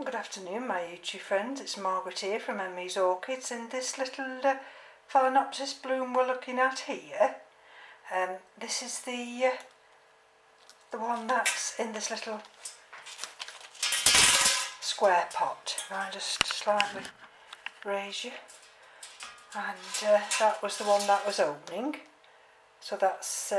Good afternoon my YouTube friends, it's Margaret here from M.E.s Orchids, and this little phalaenopsis bloom we're looking at here, this is the one that's in this little square pot. I just slightly raise you, and that was the one that was opening, so that's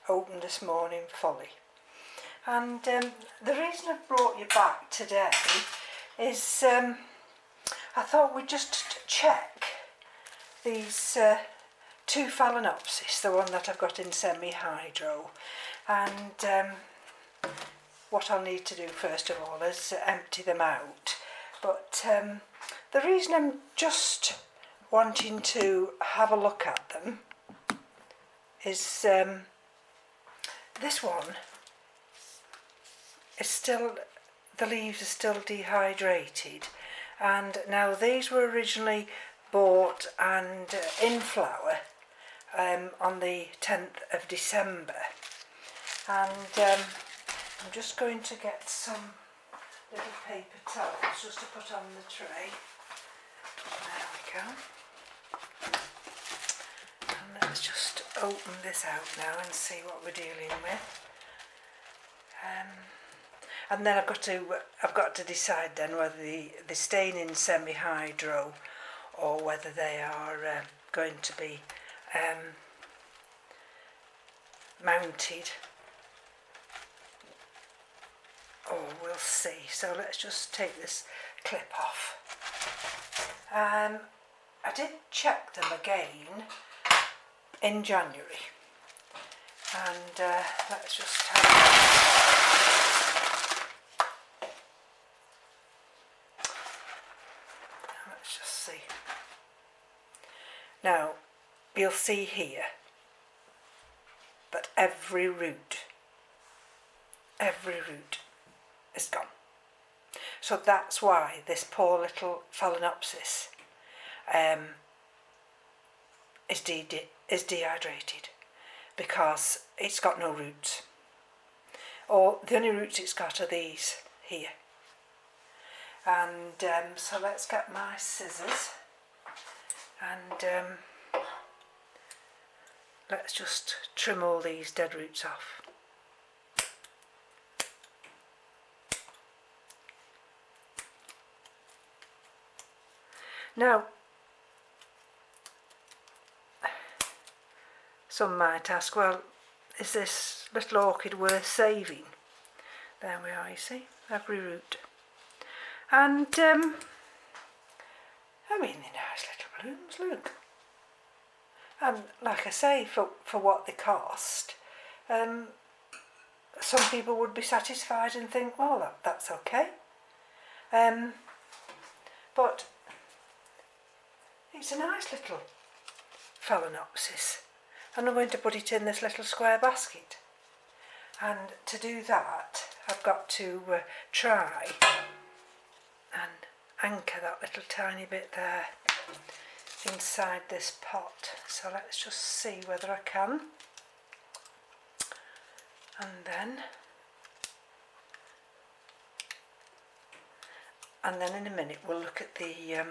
opened this morning fully. And the reason I've brought you back today is I thought we'd just check these two phalaenopsis, the one that I've got in semi-hydro, and what I'll need to do first of all is empty them out. But the reason I'm just wanting to have a look at them is this one is still, the leaves are still dehydrated, and now these were originally bought and in flower on the 10th of December, and I'm just going to get some little paper towels just to put on the tray. There we go. And let's just open this out now and see what we're dealing with. And then I've got to decide then whether they're staying in semi-hydro or whether they are going to be mounted. Oh, we'll see. So let's just take this clip off. I did check them again in January, and let's just see. Now you'll see here that every root is gone. So that's why this poor little phalaenopsis is dehydrated, because it's got no roots. Or the only roots it's got are these here. And so let's get my scissors and let's just trim all these dead roots off. Now, some might ask, well, is this little orchid worth saving? There we are, you see, every root. And I mean, they're nice little blooms, look. And like I say, for what they cost, some people would be satisfied and think, well, that's okay. But it's a nice little phalaenopsis, and I'm going to put it in this little square basket. And to do that, I've got to try and anchor that little tiny bit there inside this pot. So let's just see whether I can. And then in a minute we'll look at the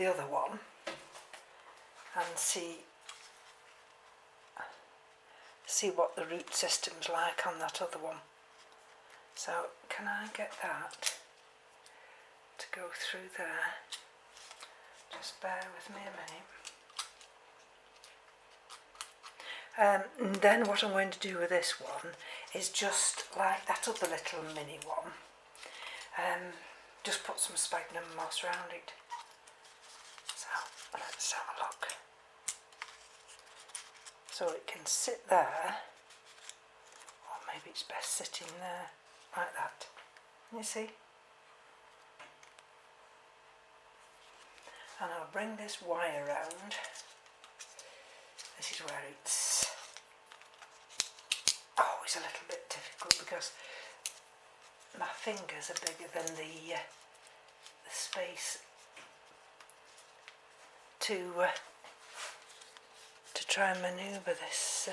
other one and see what the root system's like on that other one. So can I get that to go through there? Just bear with me a minute. And then what I'm going to do with this one is just like that other little mini one, just put some sphagnum moss around it. So let's have a look. So it can sit there, or maybe it's best sitting there like that. You see? And I'll bring this wire round. This is where it's always a little bit difficult because my fingers are bigger than the space to try and manoeuvre this,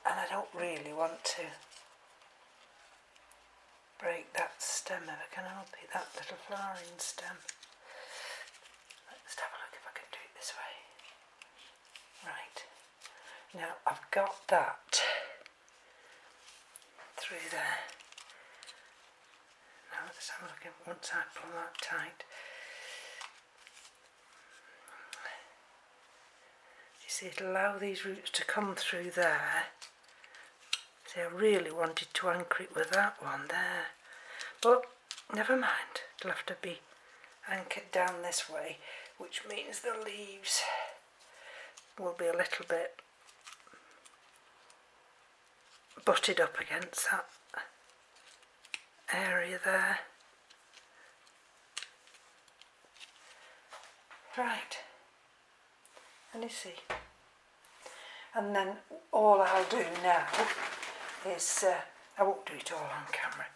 and I don't really want to break that stem if I can help it, that little flowering stem. Let's have a look if I can do it this way. Right, now I've got that through there. Now let's have a look at once I pull that tight. You see, it'll allow these roots to come through there. See, I really wanted to anchor it with that one there, but never mind, it'll have to be anchored down this way, which means the leaves will be a little bit butted up against that area there. Right, and you see, and then all I'll do now is, I won't do it all on camera,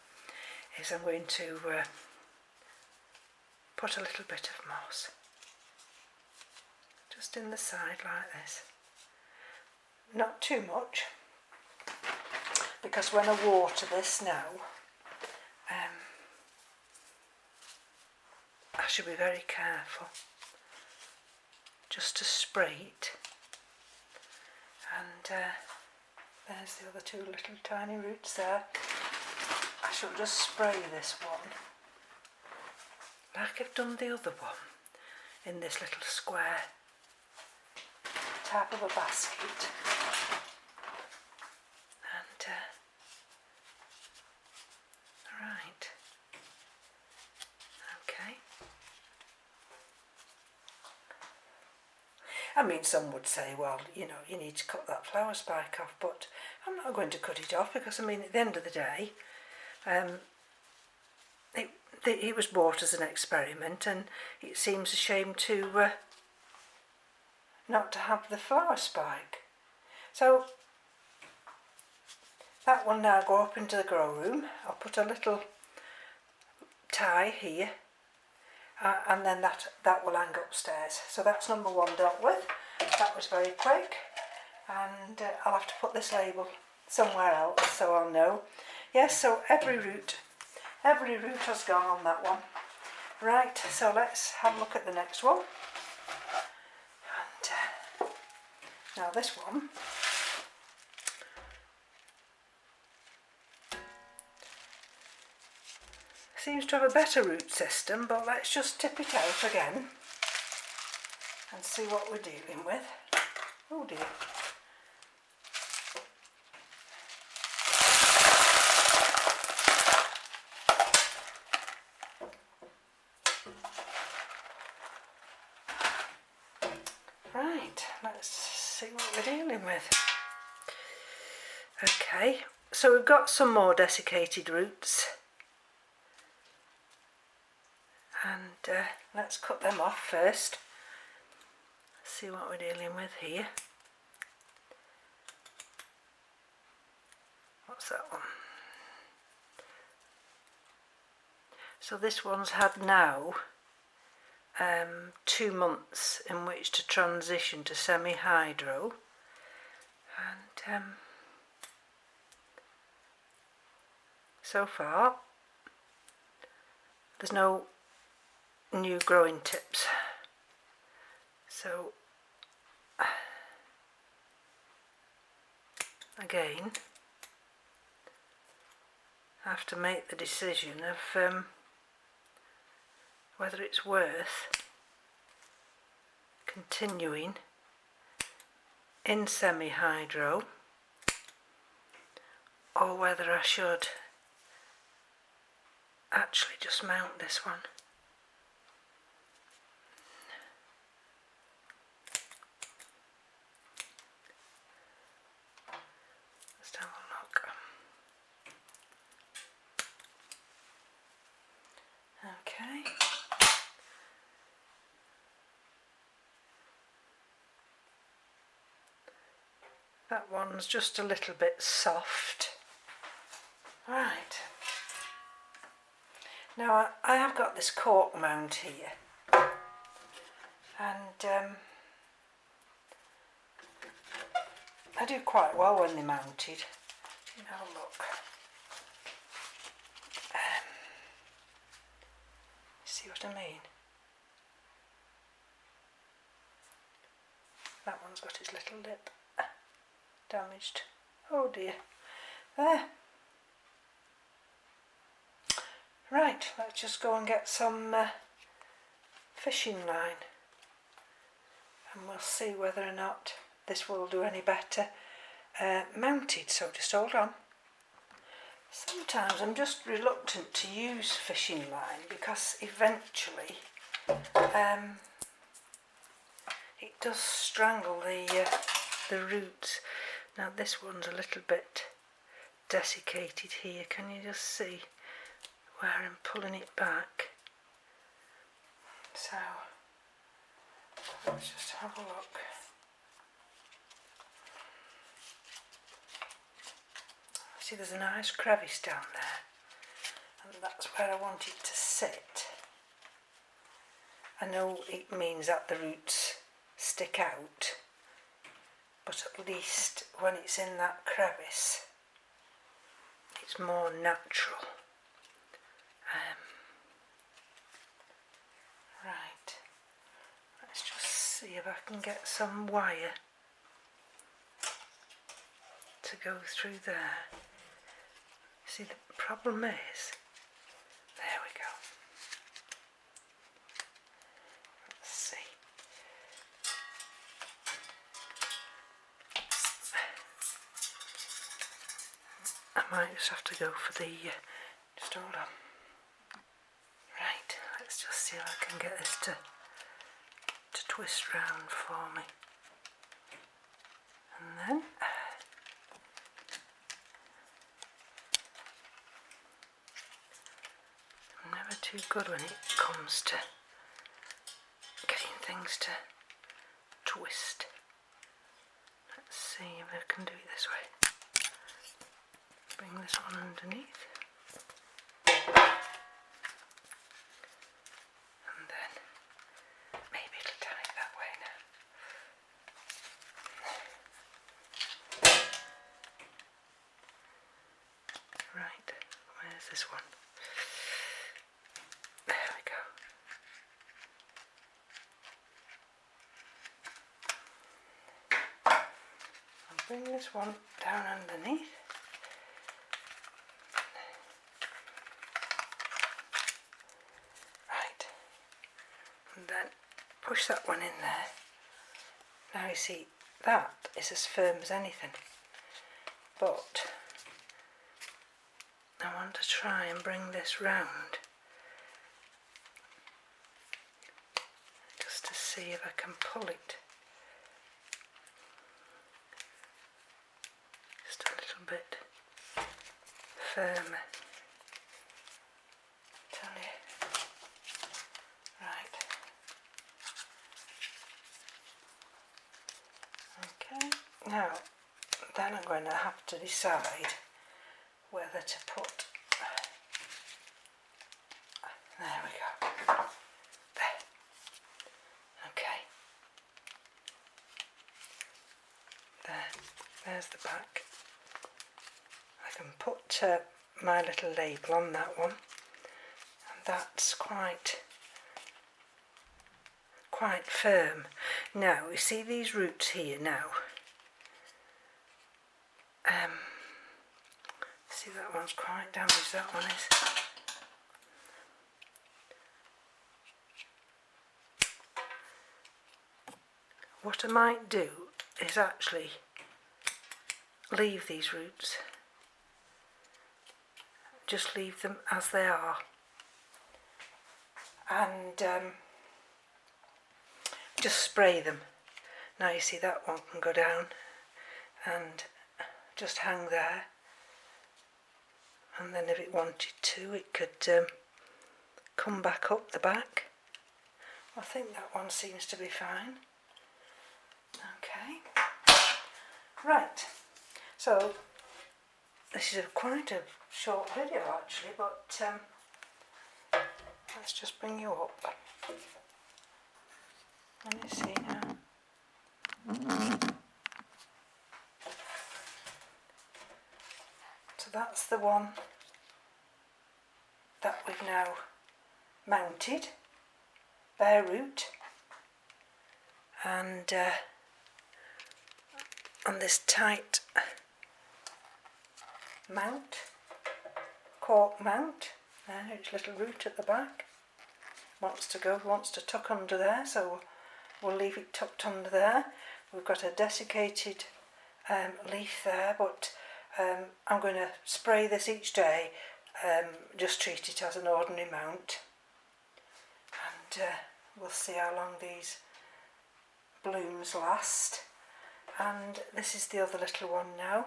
is I'm going to put a little bit of moss just in the side like this. Not too much, because when I water this now, I should be very careful just to spray it. And there's the other two little tiny roots there. I shall just spray this one like I've done the other one, in this little square type of a basket. And right, okay. I mean, some would say, well, you know, you need to cut that flower spike off, but I'm not going to cut it off, because I mean, at the end of the day, it was bought as an experiment, and it seems a shame to not to have the flower spike. So that will now go up into the grow room. I'll put a little tie here, and then that will hang upstairs. So that's number one dealt with. That was very quick, and I'll have to put this label somewhere else so I'll know. Yes, so every root has gone on that one. Right, so let's have a look at the next one. And now this one, seems to have a better root system, but let's just tip it out again and see what we're dealing with. Oh dear. Right, let's see what we're dealing with. Okay, so we've got some more desiccated roots, and let's cut them off first. See what we're dealing with here. What's that one? So this one's had now 2 months in which to transition to semi-hydro, and so far there's no new growing tips, so again I have to make the decision of whether it's worth continuing in semi-hydro, or whether I should actually just mount this one. Let's have a look. Okay. That one's just a little bit soft. Right. Now I have got this cork mount here, and I do quite well when they're mounted. You have a look. what I mean? That one's got his little lip damaged. Oh dear. There. Right, let's just go and get some fishing line, and we'll see whether or not this will do any better mounted, so just hold on. Sometimes I'm just reluctant to use fishing line because eventually it does strangle the roots. Now this one's a little bit desiccated here, can you just see where I'm pulling it back? So let's just have a look. See, there's a nice crevice down there, and that's where I want it to sit. I know it means that the roots stick out, but at least when it's in that crevice it's more natural. Right, let's just see if I can get some wire to go through there. See, the problem is, there we go. Let's see. I might just have to go for the, just hold on. Right, let's just see if I can get this to twist round for me. And then I'm never too good when it comes to getting things to twist. Let's see if I can do it this way. Bring this one underneath. And then maybe it'll tie it that way now. Right, where's this one? There we go. I'll bring this one down underneath. Right, and then push that one in there. Now you see, that is as firm as anything, but I want to try and bring this round just to see if I can pull it just a little bit firmer. Tell you. Right. Okay. Now, then I'm going to have to decide whether to put, there we go, there, okay, there's the back. I can put my little label on that one, and that's quite firm. Now you see these roots here now, see that one's quite damaged, that one is. What I might do is actually leave these roots, just leave them as they are, and just spray them. Now you see that one can go down and just hang there, and then if it wanted to it could come back up the back. I think that one seems to be fine. Okay, right, so this is quite a short video actually, but let's just bring you up. Let me see now. So that's the one that we've now mounted. bare root, and on this tight mount, cork mount. There, its little root at the back wants to tuck under there, so we'll leave it tucked under there. We've got a desiccated leaf there, but I'm going to spray this each day, just treat it as an ordinary mount, and we'll see how long these blooms last. And this is the other little one now,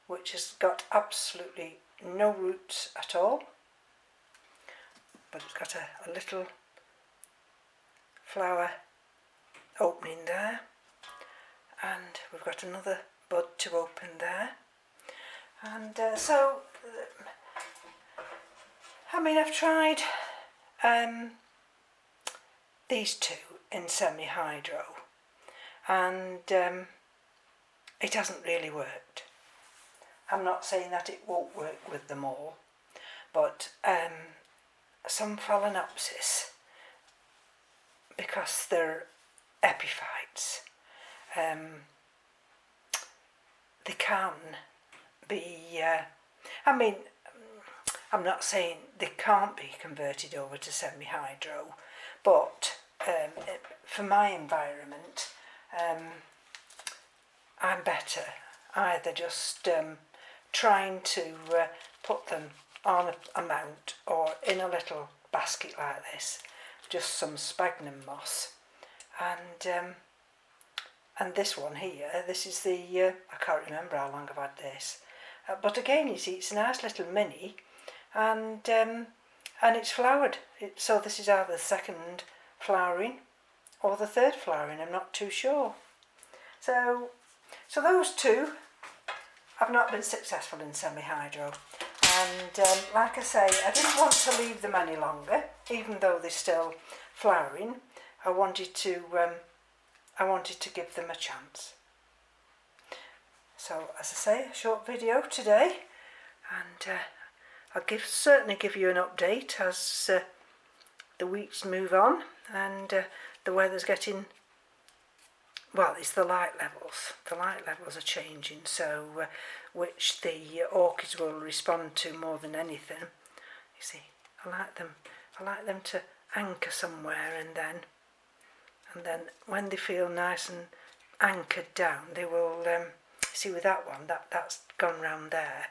which has got absolutely no roots at all, but it's got a little flower opening there, and we've got another bud to open there. And so I mean, I've tried these two in semi-hydro, and it hasn't really worked. I'm not saying that it won't work with them all, but some phalaenopsis, because they're epiphytes, they can be, I mean, I'm not saying they can't be converted over to semi-hydro, but for my environment, I'm better either just trying to put them on a mount or in a little basket like this, just some sphagnum moss, and this one here, this is the I can't remember how long I've had this, but again, you see, it's a nice little mini, and it's flowered. So this is either the second flowering or the third flowering, I'm not too sure. So those two have not been successful in semi-hydro, and like I say, I didn't want to leave them any longer, even though they're still flowering. I wanted to give them a chance. So as I say, a short video today, and I'll certainly give you an update as the weeks move on, and the weather's getting, well, it's the light levels. The light levels are changing, so which the orchids will respond to more than anything. You see, I like them to anchor somewhere, and then when they feel nice and anchored down, they will see, with that one that's gone round there,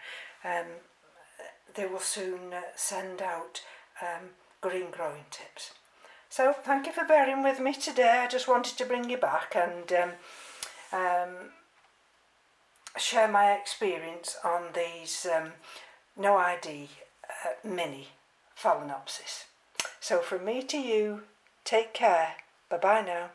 they will soon send out green growing tips. So thank you for bearing with me today. I just wanted to bring you back and share my experience on these no ID mini phalaenopsis. So from me to you, take care. Bye bye now.